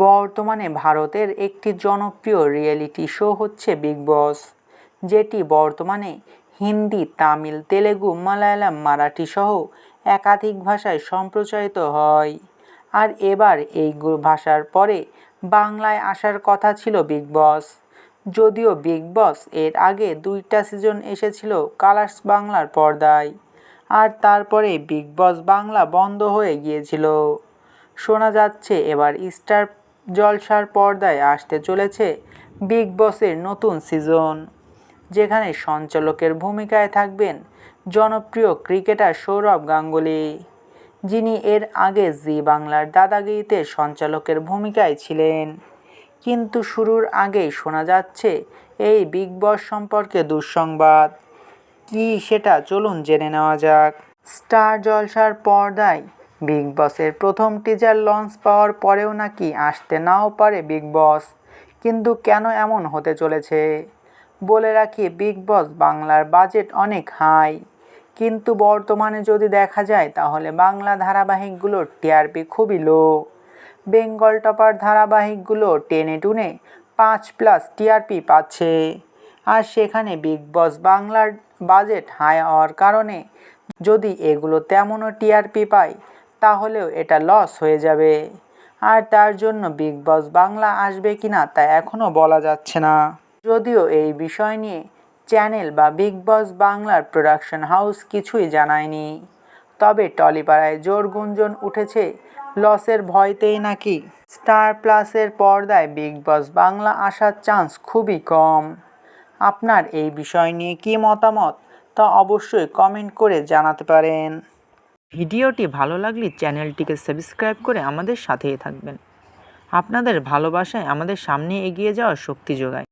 বর্তমানে ভারতের একটি জনপ্রিয় রিয়েলিটি শো হচ্ছে বিগ বস, যেটি বর্তমানে হিন্দি, তামিল, তেলেগু, মালায়ালাম, মারাঠি সহ একাধিক ভাষায় সম্প্রচারিত হয়। আর এবার এই ভাষার পরে বাংলায় আসার কথা ছিল বিগ বস। যদিও বিগ বস এর আগে 2টা সিজন এসেছিল কালার্স বাংলার পর্দায়, আর তারপরে বিগ বস বাংলা বন্ধ হয়ে গিয়েছিল। শোনা যাচ্ছে এবার স্টার জলসার পর্দায় আসতে চলেছে বিগ বসের নতুন সিজন, যেখানে সঞ্চালকের ভূমিকায় থাকবেন জনপ্রিয় ক্রিকেটার সৌরভ গাঙ্গুলি, যিনি এর আগে জি বাংলার দাদাগিরিতে সঞ্চালকের ভূমিকায় ছিলেন। কিন্তু শুরুর আগেই শোনা যাচ্ছে এই বিগ বস সম্পর্কে দুঃসংবাদ। কি সেটা চলুন জেনে নেওয়া যাক। স্টার জলসার পর্দায় বিগ বসের প্রথম টিজার লঞ্চ পাওয়ার পরেও নাকি আসতে নাও পারে বিগ বস। কিন্তু কেন এমন হতে চলেছে? বলে রাখি, বিগ বস বাংলার বাজেট অনেক হাই, কিন্তু বর্তমানে যদি দেখা যায় তাহলে বাংলা ধারাবাহিকগুলোর টিআরপি খুবই লো। বেঙ্গল টপার ধারাবাহিকগুলো টেনে টুনে 5+ টিআরপি পাচ্ছে, আর সেখানে বিগ বস বাংলার বাজেট হাই হওয়ার কারণে যদি এগুলো তেমনও টিআরপি পায় তাহলেও এটা লস হয়ে যাবে। আর তার জন্য বিগ বস বাংলা আসবে কিনা তা এখনও বলা যাচ্ছে না। যদিও এই বিষয় নিয়ে চ্যানেল বা বিগ বস বাংলার প্রোডাকশন হাউস কিছুই জানায়নি, তবে টলিপাড়ায় জোর গুঞ্জন উঠেছে লসের ভয়তেই নাকি স্টার প্লাসের পর্দায় বিগ বস বাংলা আসার চান্স খুবই কম। আপনার এই বিষয় নিয়ে কী মতামত তা অবশ্যই কমেন্ট করে জানাতে পারেন। ভিডিওটি ভালো লাগলে চ্যানেলটিকে সাবস্ক্রাইব করে আমাদের সাথেই থাকবেন। আপনাদের ভালোবাসায় আমাদের সামনে এগিয়ে যাওয়ার শক্তি যোগায়।